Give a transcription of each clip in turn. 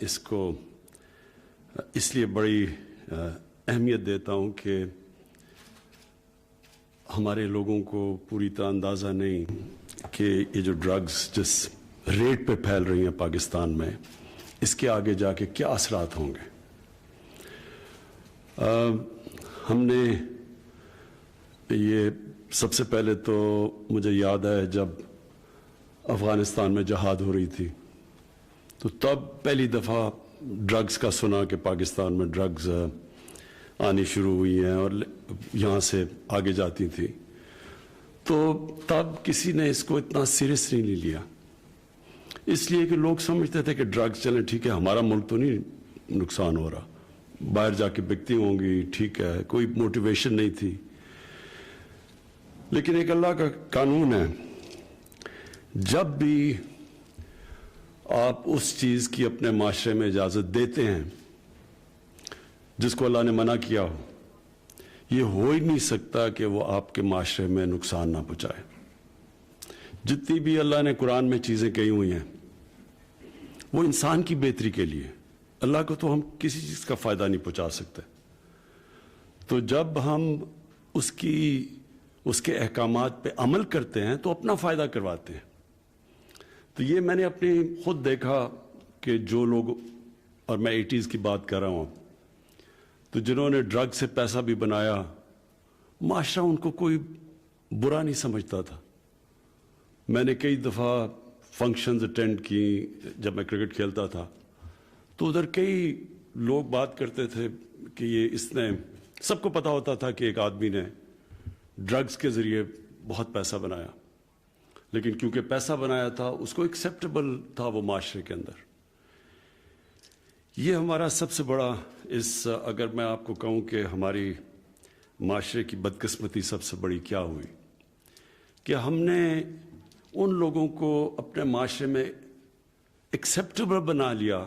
اس کو اس لیے بڑی اہمیت دیتا ہوں کہ ہمارے لوگوں کو پوری طرح اندازہ نہیں کہ یہ جو ڈرگز جس ریٹ پہ پھیل رہی ہیں پاکستان میں، اس کے آگے جا کے کیا اثرات ہوں گے۔ ہم نے یہ سب سے پہلے تو مجھے یاد ہے جب افغانستان میں جہاد ہو رہی تھی تو تب پہلی دفعہ ڈرگز کا سنا کہ پاکستان میں ڈرگز آنی شروع ہوئی ہیں اور یہاں سے آگے جاتی تھی، تو تب کسی نے اس کو اتنا سیریسلی نہیں لیا، اس لیے کہ لوگ سمجھتے تھے کہ ڈرگز چلیں ٹھیک ہے، ہمارا ملک تو نہیں نقصان ہو رہا، باہر جا کے بکتی ہوں گی، ٹھیک ہے، کوئی موٹیویشن نہیں تھی۔ لیکن ایک اللہ کا قانون ہے، جب بھی آپ اس چیز کی اپنے معاشرے میں اجازت دیتے ہیں جس کو اللہ نے منع کیا ہو، یہ ہو ہی نہیں سکتا کہ وہ آپ کے معاشرے میں نقصان نہ پہنچائے۔ جتنی بھی اللہ نے قرآن میں چیزیں کہی ہوئی ہیں وہ انسان کی بہتری کے لیے، اللہ کو تو ہم کسی چیز کا فائدہ نہیں پہنچا سکتے، تو جب ہم اس کے احکامات پہ عمل کرتے ہیں تو اپنا فائدہ کرواتے ہیں۔ تو یہ میں نے اپنی خود دیکھا کہ جو لوگ، اور میں 80s کی بات کر رہا ہوں، تو جنہوں نے ڈرگ سے پیسہ بھی بنایا، معاشرہ ان کو کوئی برا نہیں سمجھتا تھا۔ میں نے کئی دفعہ فنکشنز اٹینڈ کی جب میں کرکٹ کھیلتا تھا، تو ادھر کئی لوگ بات کرتے تھے کہ یہ اس نے، سب کو پتا ہوتا تھا کہ ایک آدمی نے ڈرگز کے ذریعے بہت پیسہ بنایا، لیکن کیونکہ پیسہ بنایا تھا اس کو ایکسیپٹیبل تھا وہ معاشرے کے اندر۔ یہ ہمارا سب سے بڑا، اگر میں آپ کو کہوں کہ ہماری معاشرے کی بدقسمتی سب سے بڑی کیا ہوئی کہ ہم نے ان لوگوں کو اپنے معاشرے میں ایکسیپٹیبل بنا لیا،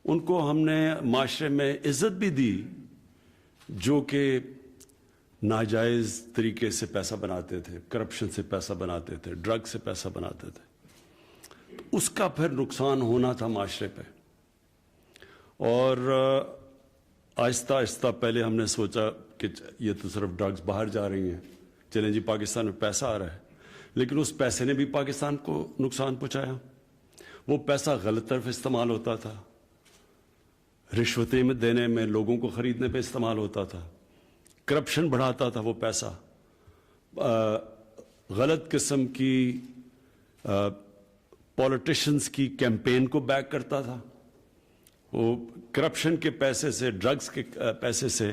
ان کو ہم نے معاشرے میں عزت بھی دی جو کہ ناجائز طریقے سے پیسہ بناتے تھے، کرپشن سے پیسہ بناتے تھے، ڈرگ سے پیسہ بناتے تھے، اس کا پھر نقصان ہونا تھا معاشرے پہ۔ اور آہستہ آہستہ پہلے ہم نے سوچا کہ یہ تو صرف ڈرگز باہر جا رہی ہیں، چلیں جی پاکستان میں پیسہ آ رہا ہے، لیکن اس پیسے نے بھی پاکستان کو نقصان پہنچایا۔ وہ پیسہ غلط طرف استعمال ہوتا تھا، رشوتیں میں دینے میں، لوگوں کو خریدنے پہ استعمال ہوتا تھا، کرپشن بڑھاتا تھا وہ پیسہ، غلط قسم کی پولیٹیشنز کی کیمپین کو بیک کرتا تھا۔ وہ کرپشن کے پیسے سے، ڈرگز کے پیسے سے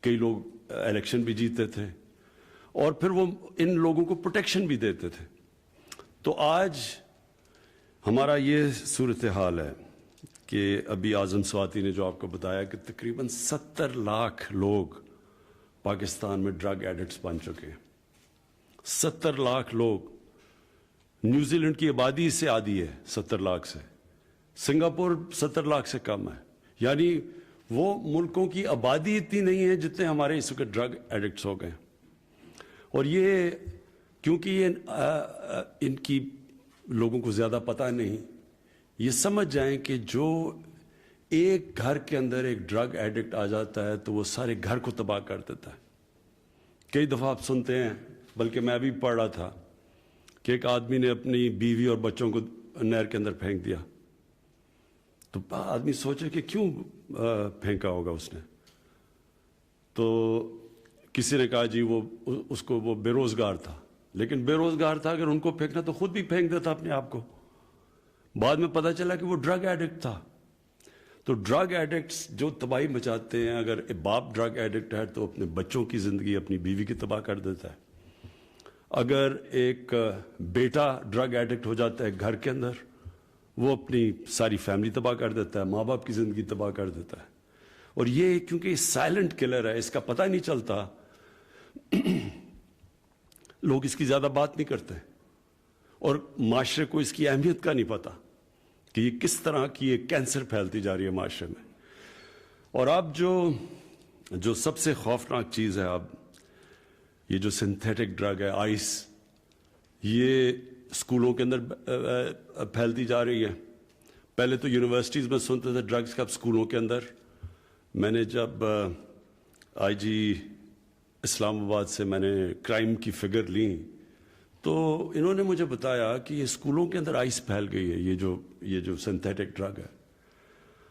کئی لوگ الیکشن بھی جیتے تھے، اور پھر وہ ان لوگوں کو پروٹیکشن بھی دیتے تھے۔ تو آج ہمارا یہ صورتحال ہے کہ ابھی اعظم سواتی نے جو آپ کو بتایا کہ تقریباً 70 لاکھ لوگ پاکستان میں ڈرگ ایڈکٹس بن چکے ہیں۔ 70 لاکھ لوگ، نیوزی لینڈ کی آبادی سے آدھی ہے 70 لاکھ سے، سنگاپور 70 لاکھ سے کم ہے، یعنی وہ ملکوں کی آبادی اتنی نہیں ہے جتنے ہمارے اس وقت ڈرگ ایڈکٹس ہو گئے۔ اور یہ کیونکہ یہ ان کی لوگوں کو زیادہ پتہ نہیں، یہ سمجھ جائیں کہ جو ایک گھر کے اندر ایک ڈرگ ایڈکٹ آ جاتا ہے تو وہ سارے گھر کو تباہ کر دیتا ہے۔ کئی دفعہ آپ سنتے ہیں، بلکہ میں ابھی پڑھ رہا تھا کہ ایک آدمی نے اپنی بیوی اور بچوں کو نہر کے اندر پھینک دیا، تو آدمی سوچے کہ کیوں پھینکا ہوگا اس نے، تو کسی نے کہا جی وہ بے روزگار تھا، لیکن بے روزگار تھا اگر ان کو پھینکنا تو خود بھی پھینک دیتا اپنے آپ کو۔ بعد میں پتہ چلا کہ وہ ڈرگ ایڈکٹ تھا۔ تو ڈرگ ایڈکٹس جو تباہی مچاتے ہیں، اگر باپ ڈرگ ایڈکٹ ہے تو اپنے بچوں کی زندگی، اپنی بیوی کی تباہ کر دیتا ہے۔ اگر ایک بیٹا ڈرگ ایڈکٹ ہو جاتا ہے گھر کے اندر، وہ اپنی ساری فیملی تباہ کر دیتا ہے، ماں باپ کی زندگی تباہ کر دیتا ہے۔ اور یہ کیونکہ سائلنٹ کلر ہے، اس کا پتہ نہیں چلتا، لوگ اس کی زیادہ بات نہیں کرتے، اور معاشرے کو اس کی اہمیت کا نہیں پتہ کہ یہ کس طرح کی ایک کینسر پھیلتی جا رہی ہے معاشرے میں۔ اور اب جو سب سے خوفناک چیز ہے، اب یہ جو سنتھیٹک ڈرگ ہے، آئس، یہ اسکولوں کے اندر پھیلتی جا رہی ہے، پہلے تو یونیورسٹیز میں سنتے تھے ڈرگس کا، اب اسکولوں کے اندر. میں نے جب آئی جی اسلام آباد سے میں نے کرائم کی فگر لی تو انہوں نے مجھے بتایا کہ یہ اسکولوں کے اندر آئس پھیل گئی ہے، یہ جو سنتھیٹک ڈرگ ہے.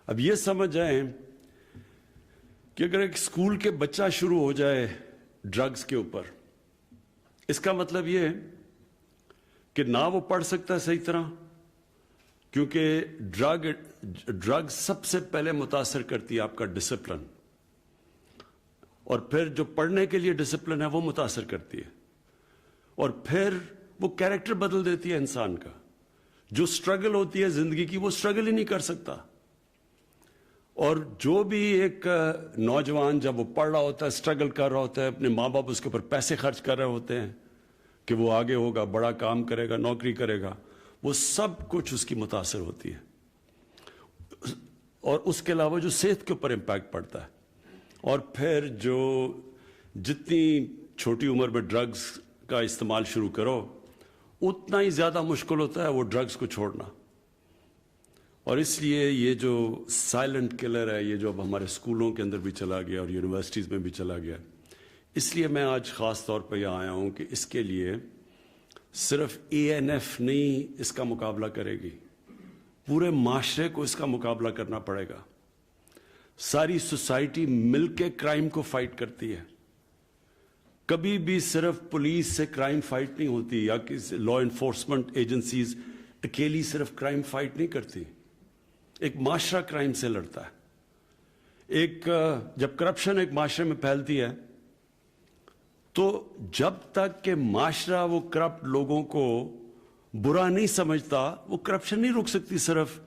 اب یہ سمجھ جائیں کہ اگر ایک اسکول کے بچہ شروع ہو جائے ڈرگس کے اوپر، اس کا مطلب یہ ہے کہ نہ وہ پڑھ سکتا ہے صحیح طرح، کیونکہ ڈرگ سب سے پہلے متاثر کرتی ہے آپ کا ڈسپلن، اور پھر جو پڑھنے کے لیے ڈسپلن ہے وہ متاثر کرتی ہے، اور پھر وہ کیریکٹر بدل دیتی ہے انسان کا. جو سٹرگل ہوتی ہے زندگی کی وہ سٹرگل ہی نہیں کر سکتا. اور جو بھی ایک نوجوان جب وہ پڑھ رہا ہوتا ہے، سٹرگل کر رہا ہوتا ہے، اپنے ماں باپ اس کے اوپر پیسے خرچ کر رہے ہوتے ہیں کہ وہ آگے ہوگا، بڑا کام کرے گا، نوکری کرے گا، وہ سب کچھ اس کی متاثر ہوتی ہے. اور اس کے علاوہ جو صحت کے اوپر امپیکٹ پڑتا ہے. اور پھر جو جتنی چھوٹی عمر میں ڈرگز کا استعمال شروع کرو اتنا ہی زیادہ مشکل ہوتا ہے وہ ڈرگز کو چھوڑنا. اور اس لیے یہ جو سائلنٹ کلر ہے، یہ جو اب ہمارے اسکولوں کے اندر بھی چلا گیا اور یونیورسٹیز میں بھی چلا گیا، اس لیے میں آج خاص طور پہ یہاں آیا ہوں کہ اس کے لیے صرف ANF نہیں اس کا مقابلہ کرے گی، پورے معاشرے کو اس کا مقابلہ کرنا پڑے گا. ساری سوسائٹی مل کے کرائم کو فائٹ کرتی ہے. کبھی بھی صرف پولیس سے کرائم فائٹ نہیں ہوتی، یا کسی لا انفورسمنٹ ایجنسیز اکیلی صرف کرائم فائٹ نہیں کرتی. ایک معاشرہ کرائم سے لڑتا ہے. جب کرپشن ایک معاشرے میں پھیلتی ہے تو جب تک کہ معاشرہ وہ کرپٹ لوگوں کو برا نہیں سمجھتا وہ کرپشن نہیں رک سکتی. صرف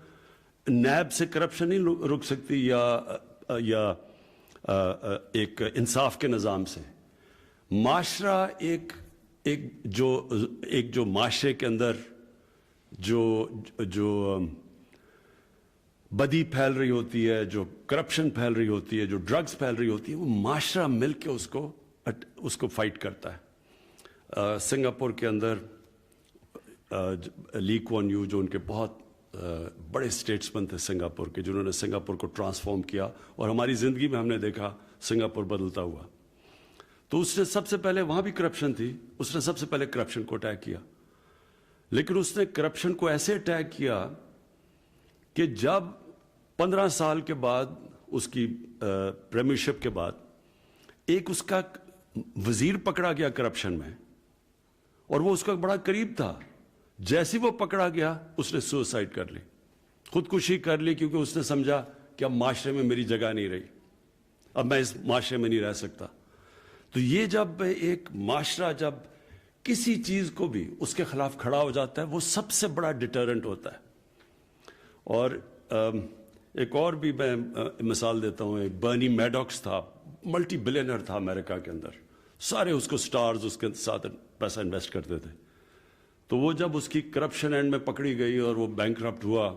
نیب سے کرپشن نہیں رک سکتی یا ایک انصاف کے نظام سے. معاشرہ ایک جو معاشرے کے اندر جو بدی پھیل رہی ہوتی ہے، جو کرپشن پھیل رہی ہوتی ہے، جو ڈرگز پھیل رہی ہوتی ہے، وہ معاشرہ مل کے اس کو فائٹ کرتا ہے. سنگاپور کے اندر لی کوان یو جو ان کے بہت بڑے اسٹیٹسمین تھے سنگاپور کے، جنہوں نے سنگاپور کو ٹرانسفارم کیا، اور ہماری زندگی میں ہم نے دیکھا سنگاپور بدلتا ہوا. تو اس نے سب سے پہلے، وہاں بھی کرپشن تھی، اس نے سب سے پہلے کرپشن کو اٹیک کیا. لیکن اس نے کرپشن کو ایسے اٹیک کیا کہ جب 15 سال کے بعد اس کی پریمیئرشپ کے بعد ایک اس کا وزیر پکڑا گیا کرپشن میں، اور وہ اس کا بڑا قریب تھا، جیسے وہ پکڑا گیا اس نے سوسائڈ کر لی، خودکشی کر لی، کیونکہ اس نے سمجھا کہ اب معاشرے میں میری جگہ نہیں رہی، اب میں اس معاشرے میں نہیں رہ سکتا. تو یہ جب ایک معاشرہ جب کسی چیز کو بھی اس کے خلاف کھڑا ہو جاتا ہے وہ سب سے بڑا ڈیٹرنٹ ہوتا ہے. اور ایک اور بھی میں مثال دیتا ہوں. ایک برنی میڈوکس تھا، ملٹی بلینر تھا امریکہ کے اندر، سارے اس کو سٹارز اس کے ساتھ پیسہ انویسٹ کرتے تھے. تو وہ جب اس کی کرپشن اینڈ میں پکڑی گئی اور وہ بینکرپٹ ہوا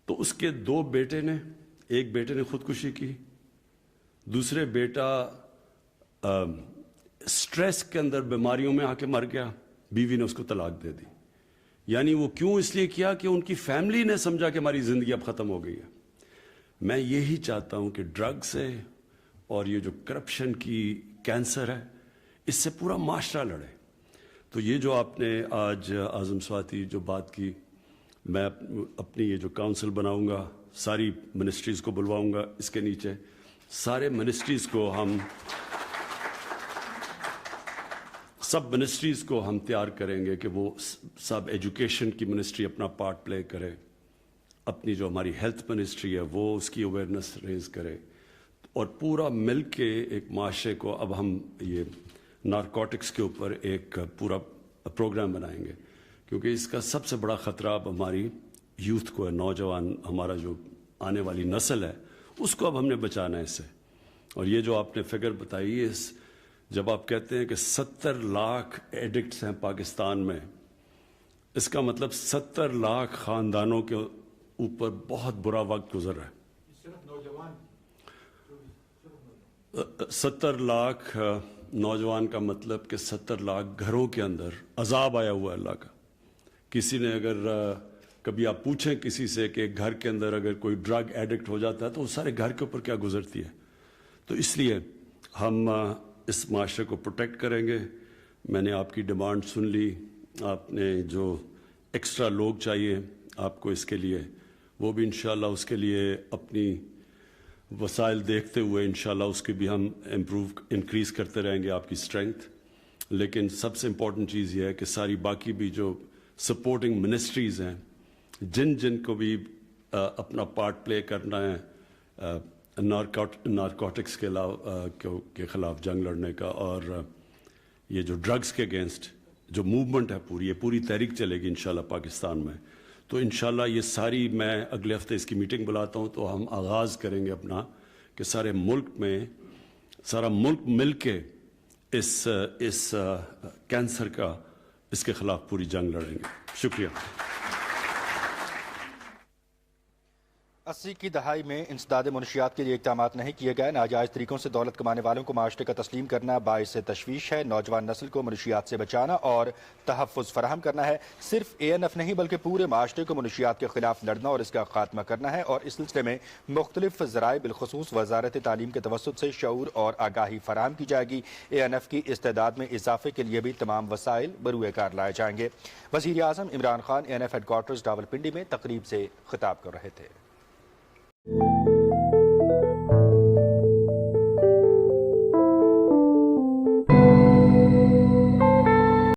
تو اس کے 2 بیٹے نے، ایک بیٹے نے خودکشی کی، دوسرے بیٹا سٹریس کے اندر بیماریوں میں آ کے مر گیا، بیوی نے اس کو طلاق دے دی. یعنی وہ کیوں اس لیے کیا کہ ان کی فیملی نے سمجھا کہ ہماری زندگی اب ختم ہو گئی ہے. میں یہی چاہتا ہوں کہ ڈرگ سے اور یہ جو کرپشن کی کینسر ہے اس سے پورا معاشرہ لڑے. تو یہ جو آپ نے آج اعظم سواتی جو بات کی، میں اپنی یہ جو کاؤنسل بناؤں گا، ساری منسٹریز کو بلواؤں گا، اس کے نیچے سارے منسٹریز کو سب منسٹریز کو ہم تیار کریں گے کہ وہ سب ایجوکیشن کی منسٹری اپنا پارٹ پلے کرے، اپنی جو ہماری ہیلتھ منسٹری ہے وہ اس کی اویئرنیس ریز کرے، اور پورا مل کے ایک معاشرے کو اب ہم یہ نارکوٹکس کے اوپر ایک پورا پروگرام بنائیں گے، کیونکہ اس کا سب سے بڑا خطرہ اب ہماری یوتھ کو ہے، نوجوان ہمارا جو آنے والی نسل ہے اس کو اب ہم نے بچانا ہے اس سے. اور یہ جو آپ نے فگر بتائی، جب آپ کہتے ہیں کہ 70 لاکھ ایڈکٹس ہیں پاکستان میں، اس کا مطلب 70 لاکھ خاندانوں کے اوپر بہت برا وقت گزر رہا ہے. 70 لاکھ نوجوان کا مطلب کہ 70 لاکھ گھروں کے اندر عذاب آیا ہوا ہے اللہ کا. کسی نے اگر کبھی آپ پوچھیں کسی سے کہ گھر کے اندر اگر کوئی ڈرگ ایڈکٹ ہو جاتا ہے تو اس سارے گھر کے اوپر کیا گزرتی ہے. تو اس لیے ہم اس معاشرے کو پروٹیکٹ کریں گے. میں نے آپ کی ڈیمانڈ سن لی. آپ نے جو ایکسٹرا لوگ چاہیے آپ کو اس کے لیے، وہ بھی انشاءاللہ اس کے لیے اپنی وسائل دیکھتے ہوئے انشاءاللہ اس کی بھی ہم انکریز کرتے رہیں گے آپ کی اسٹرینتھ. لیکن سب سے امپورٹنٹ چیز یہ ہے کہ ساری باقی بھی جو سپورٹنگ منسٹریز ہیں، جن کو بھی اپنا پارٹ پلے کرنا ہے نارکوٹکس کے خلاف جنگ لڑنے کا، اور یہ جو ڈرگز کے اگینسٹ جو موومنٹ ہے یہ پوری تحریک چلے گی انشاءاللہ پاکستان میں. تو انشاءاللہ یہ ساری، میں اگلے ہفتے اس کی میٹنگ بلاتا ہوں تو ہم آغاز کریں گے اپنا کہ سارا ملک مل کے اس کینسر کا، اس کے خلاف پوری جنگ لڑیں گے. شکریہ. 80 کی دہائی میں انسداد منشیات کے لیے اقدامات نہیں کیے گئے. ناجائز طریقوں سے دولت کمانے والوں کو معاشرے کا تسلیم کرنا باعث تشویش ہے. نوجوان نسل کو منشیات سے بچانا اور تحفظ فراہم کرنا ہے. صرف ANF نہیں بلکہ پورے معاشرے کو منشیات کے خلاف لڑنا اور اس کا خاتمہ کرنا ہے، اور اس سلسلے میں مختلف ذرائع بالخصوص وزارت تعلیم کے توسط سے شعور اور آگاہی فراہم کی جائے گی. ANF کی استعداد میں اضافے کے لیے بھی تمام وسائل بروئے کار لائے جائیں گے. وزیر اعظم Imran Khan ANF headquarters Rawalpindi میں تقریب سے خطاب کر رہے تھے.